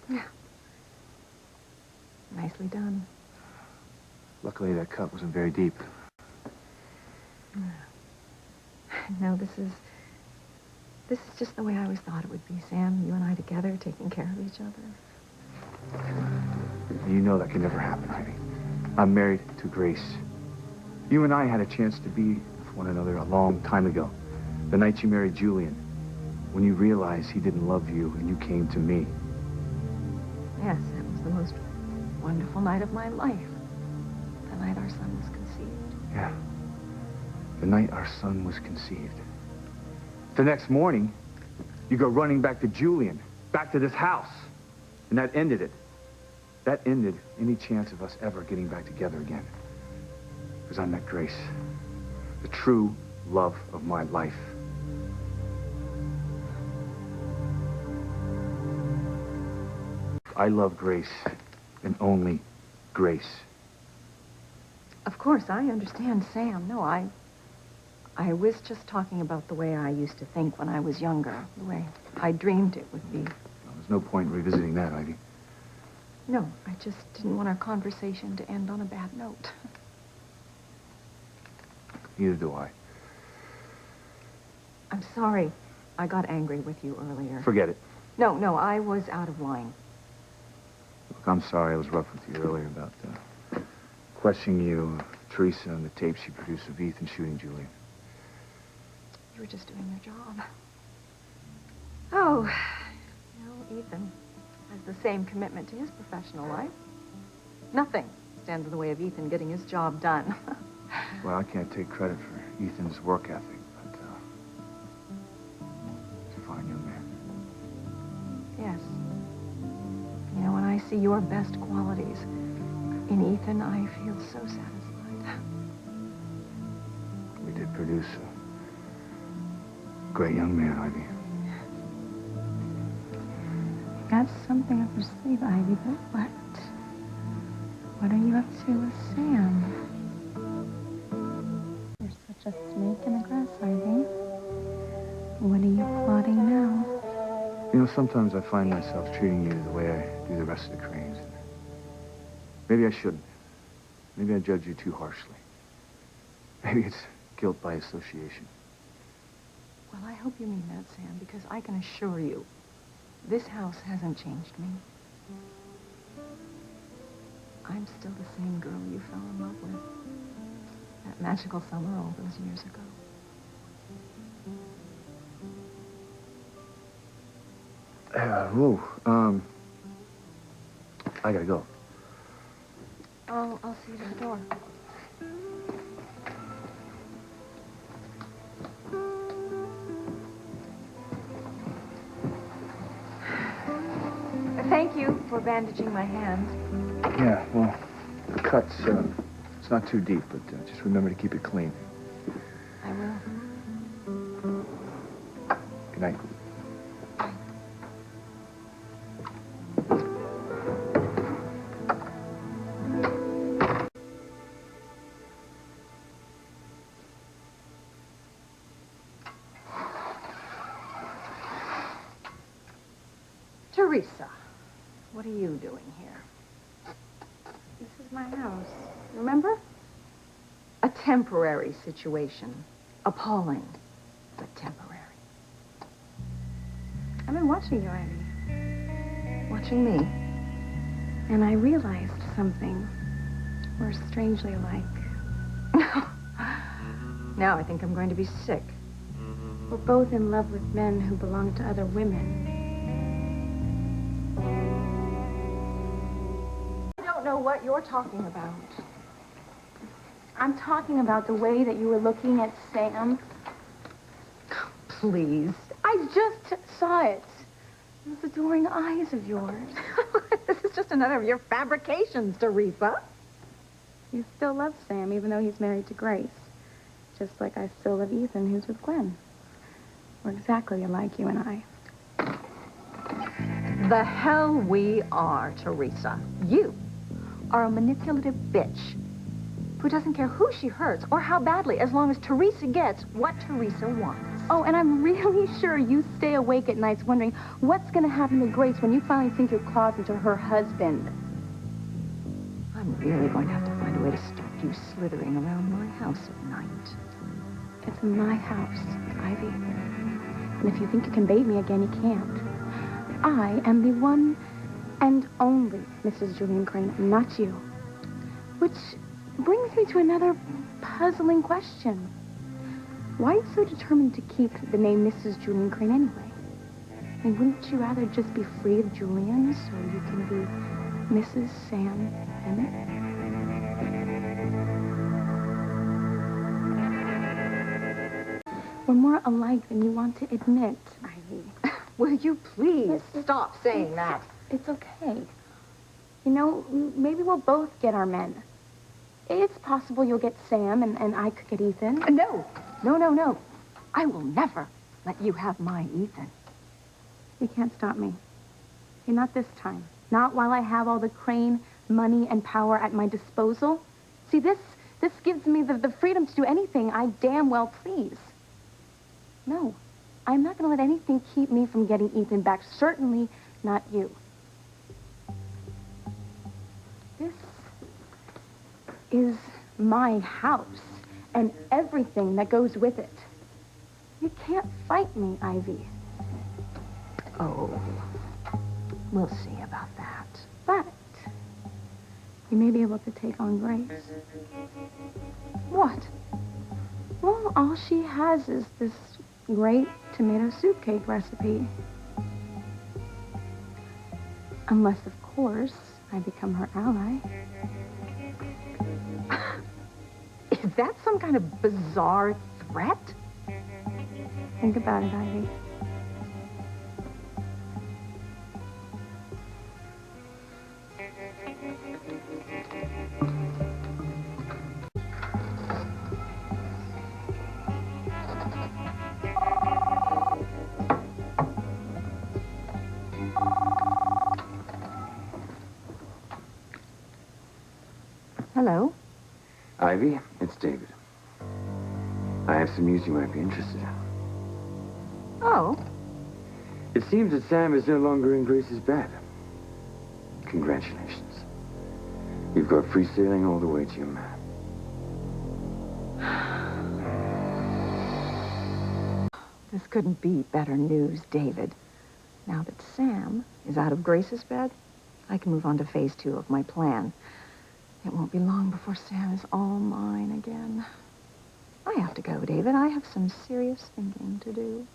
Yeah. Nicely done. Luckily, that cut wasn't very deep. No, this is just the way I always thought it would be, Sam. You and I together, taking care of each other. You know that can never happen, Ivy. I'm married to Grace. You and I had a chance to be with one another a long time ago. The night you married Julian. When you realized he didn't love you and you came to me. Yes, it was the most wonderful night of my life. The night our son was conceived. Yeah. The night our son was conceived. The next morning, you go running back to Julian, back to this house. And that ended it. That ended any chance of us ever getting back together again. Because I met Grace. The true love of my life. I love Grace, and only Grace. Of course, I understand, Sam. No, I was just talking about the way I used to think when I was younger, the way I dreamed it would be. Well, there's no point in revisiting that, Ivy. No, I just didn't want our conversation to end on a bad note. Neither do I. I'm sorry I got angry with you earlier. Forget it. No, I was out of line. Look, I'm sorry I was rough with you earlier about questioning you, Teresa, and the tapes you produced of Ethan shooting Julian. You were just doing your job. Oh, Ethan has the same commitment to his professional life. Nothing stands in the way of Ethan getting his job done. Well, I can't take credit for Ethan's work ethic, but he's a fine young man. Yes. You know, when I see your best qualities in Ethan, I feel so satisfied. We did produce a great young man, Ivy. Got something up your sleeve, Ivy, but what? What are you up to with Sam? You're such a snake in the grass, Ivy. What are you plotting now? You know, sometimes I find myself treating you the way I do the rest of the Cranes. Maybe I shouldn't. Maybe I judge you too harshly. Maybe it's guilt by association. Well, I hope you mean that, Sam, because I can assure you, this house hasn't changed me. I'm still the same girl you fell in love with. That magical summer all those years ago. I gotta go. I'll see you at the door. Thank you for bandaging my hand. Yeah, well, the cut's, it's not too deep, but just remember to keep it clean. I will. Good night. Teresa, what are you doing here? This is my house. Remember? A temporary situation. Appalling, but temporary. I've been watching you, Ivy. Watching me? And I realized something. We're strangely alike. Now I think I'm going to be sick. We're both in love with men who belong to other women. I don't know what you're talking about. I'm talking about the way that you were looking at Sam. Please. I just saw it. Those adoring eyes of yours. This is just another of your fabrications, Teresa. You still love Sam, even though he's married to Grace. Just like I still love Ethan, who's with Gwen. We're exactly alike, you and I. The hell we are, Teresa. You are a manipulative bitch who doesn't care who she hurts or how badly, as long as Teresa gets what Teresa wants. Oh, and I'm really sure you stay awake at nights wondering what's going to happen to Grace when you finally sink your claws into her husband. I'm really going to have to find a way to stop you slithering around my house at night. It's my house, Ivy. And if you think you can bait me again, you can't. I am the one and only Mrs. Julian Crane, not you. Which brings me to another puzzling question. Why are you so determined to keep the name Mrs. Julian Crane anyway? I mean, wouldn't you rather just be free of Julian so you can be Mrs. Sam Bennett? We're more alike than you want to admit, Ivy. Will you please stop saying that? It's okay. You know, maybe we'll both get our men. It's possible you'll get Sam and I could get Ethan. No. No. I will never let you have my Ethan. You can't stop me. Okay, not this time. Not while I have all the Crane money and power at my disposal. See, this gives me the freedom to do anything I damn well please. No, I'm not going to let anything keep me from getting Ethan back. Certainly not you. This is my house and everything that goes with it. You can't fight me, Ivy. Oh, we'll see about that. But you may be able to take on Grace. What? Well, all she has is this great tomato soup cake recipe. Unless, of course, I become her ally. Is that some kind of bizarre threat? Think about it, Ivy. Hello? Ivy, it's David. I have some news you might be interested in. Oh, It seems that Sam is no longer in Grace's bed. Congratulations. You've got free sailing all the way to your man. this couldn't be better news, David. Now that Sam is out of Grace's bed, I can move on to phase 2 of my plan. It won't be long before Sam is all mine again. I have to go, David. I have some serious thinking to do.